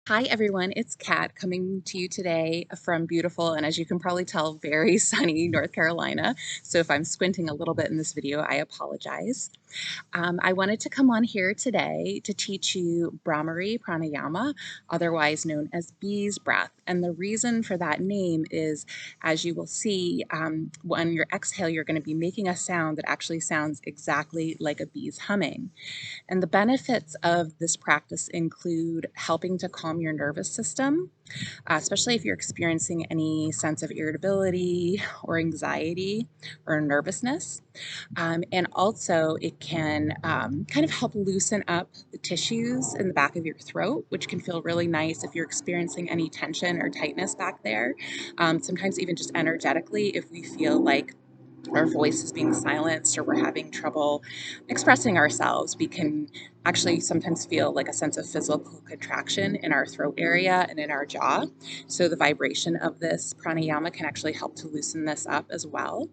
Hi everyone, it's Kat coming to you today from beautiful and, as you can probably tell, very sunny North Carolina. So if I'm squinting a little bit in this video, I apologize. I wanted to come on here today to teach you Bhramari Pranayama, otherwise known as bee's breath. And the reason for that name is, as you will see, when you exhale, you're going to be making a sound that actually sounds exactly like a bee's humming. And the benefits of this practice include helping to calm your nervous system, especially if you're experiencing any sense of irritability or anxiety or nervousness. And also, it can kind of help loosen up the tissues in the back of your throat, which can feel really nice if you're experiencing any tension or tightness back there. Sometimes, even just energetically, if we feel like our voice is being silenced or we're having trouble expressing ourselves, we can actually sometimes feel like a sense of physical contraction in our throat area and in our jaw. So the vibration of this pranayama can actually help to loosen this up as well.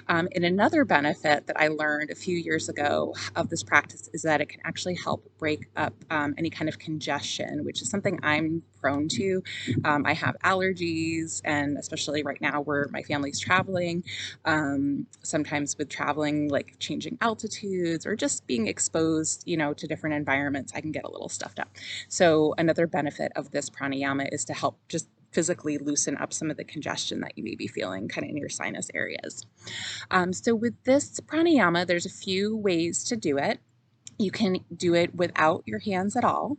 And another benefit that I learned a few years ago of this practice is that it can actually help break up any kind of congestion, which is something I'm prone to. I have allergies, and especially right now where my family's traveling, sometimes with traveling, like changing altitudes or just being exposed, to different environments, I can get a little stuffed up. So another benefit of this pranayama is to help just physically loosen up some of the congestion that you may be feeling kind of in your sinus areas. So with this pranayama, there's a few ways to do it. You can do it without your hands at all,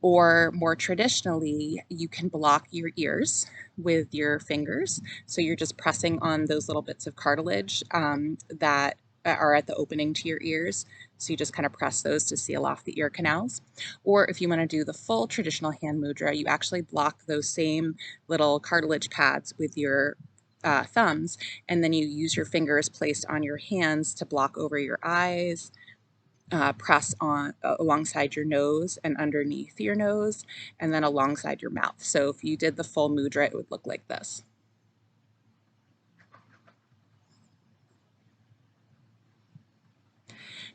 or more traditionally, you can block your ears with your fingers. So you're just pressing on those little bits of cartilage that are at the opening to your ears. So you just kind of press those to seal off the ear canals. Or if you want to do the full traditional hand mudra, you actually block those same little cartilage pads with your thumbs, and then you use your fingers placed on your hands to block over your eyes, press on alongside your nose and underneath your nose, and then alongside your mouth. So if you did the full mudra, it would look like this.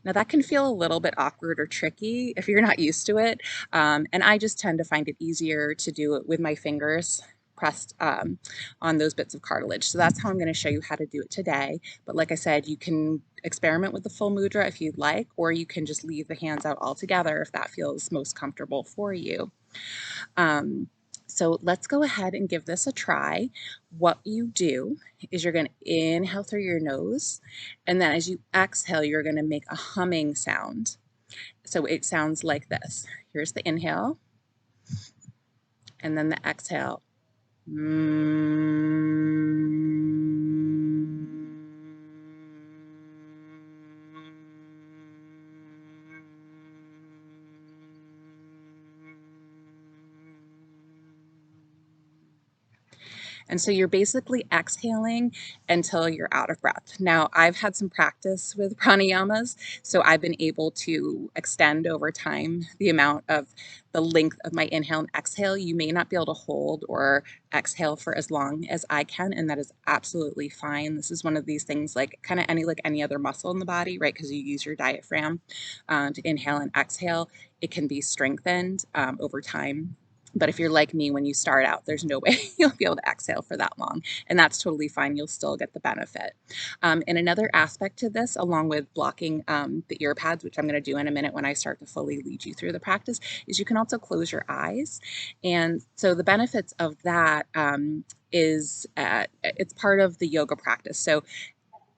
Now that can feel a little bit awkward or tricky if you're not used to it. And I just tend to find it easier to do it with my fingers pressed on those bits of cartilage. So that's how I'm going to show you how to do it today. But like I said, you can experiment with the full mudra if you'd like, or you can just leave the hands out altogether if that feels most comfortable for you. So let's go ahead and give this a try. What you do is you're going to inhale through your nose, and then as you exhale, you're going to make a humming sound. So it sounds like this. Here's the inhale, and then the exhale. And so you're basically exhaling until you're out of breath. Now, I've had some practice with pranayamas, so I've been able to extend over time the length of my inhale and exhale. You may not be able to hold or exhale for as long as I can, and that is absolutely fine. This is one of these things like kind of any other muscle in the body, right? Because you use your diaphragm to inhale and exhale. It can be strengthened over time. But if you're like me, when you start out, there's no way you'll be able to exhale for that long. And that's totally fine. You'll still get the benefit. And another aspect to this, along with blocking the ear pads, which I'm going to do in a minute when I start to fully lead you through the practice, is you can also close your eyes. And so the benefits of that is it's part of the yoga practice. So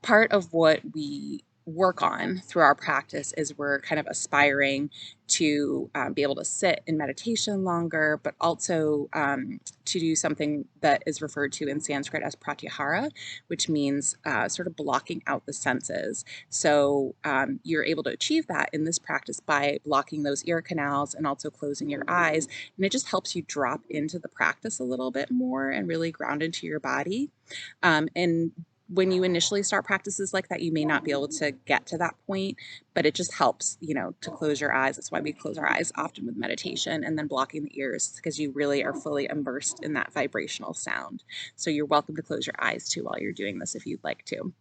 part of what we work on through our practice is we're kind of aspiring to be able to sit in meditation longer, but also to do something that is referred to in Sanskrit as pratyahara, which means sort of blocking out the senses. So you're able to achieve that in this practice by blocking those ear canals and also closing your eyes. And it just helps you drop into the practice a little bit more and really ground into your body. And when you initially start practices like that, you may not be able to get to that point, but it just helps, to close your eyes. That's why we close our eyes often with meditation, and then blocking the ears, because you really are fully immersed in that vibrational sound. So you're welcome to close your eyes too while you're doing this if you'd like to.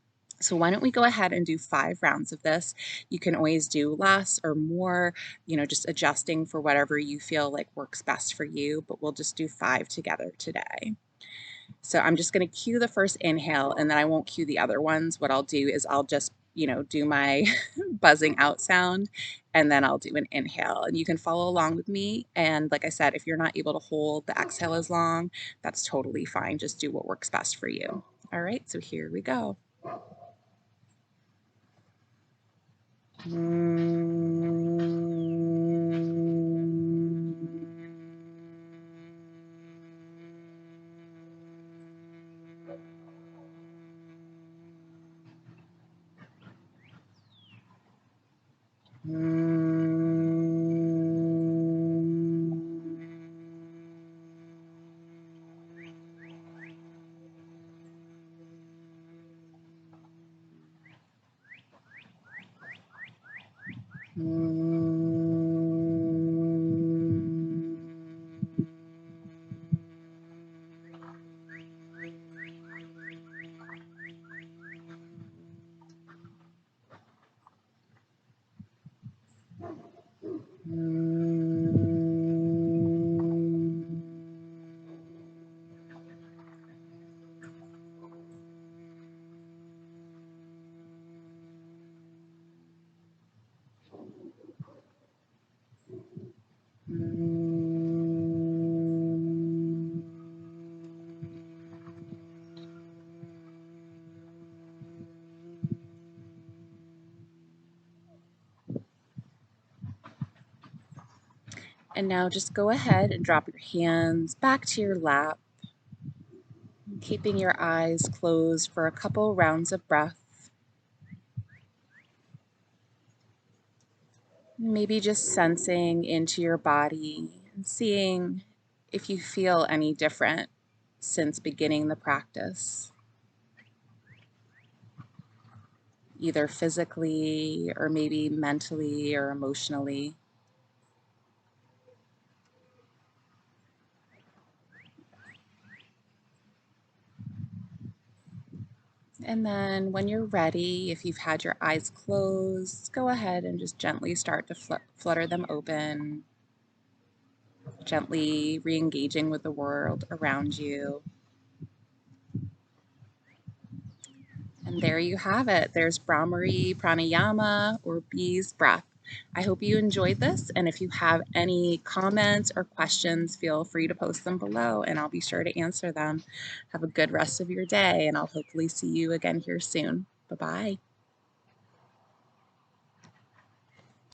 So why don't we go ahead and do 5 rounds of this? You can always do less or more, just adjusting for whatever you feel like works best for you, but we'll just do 5 together today. So I'm just going to cue the first inhale, and then I won't cue the other ones. What I'll do is I'll just, do my buzzing out sound, and then I'll do an inhale. And you can follow along with me. And like I said, if you're not able to hold the exhale as long, that's totally fine. Just do what works best for you. All right, so here we go. And now just go ahead and drop your hands back to your lap, keeping your eyes closed for a couple rounds of breath. Maybe just sensing into your body and seeing if you feel any different since beginning the practice, either physically or maybe mentally or emotionally. And then when you're ready, if you've had your eyes closed, go ahead and just gently start to flutter them open, gently re-engaging with the world around you. And there you have it. There's Bhramari, Pranayama, or bee's breath. I hope you enjoyed this, and if you have any comments or questions, feel free to post them below, and I'll be sure to answer them. Have a good rest of your day, and I'll hopefully see you again here soon. Bye-bye.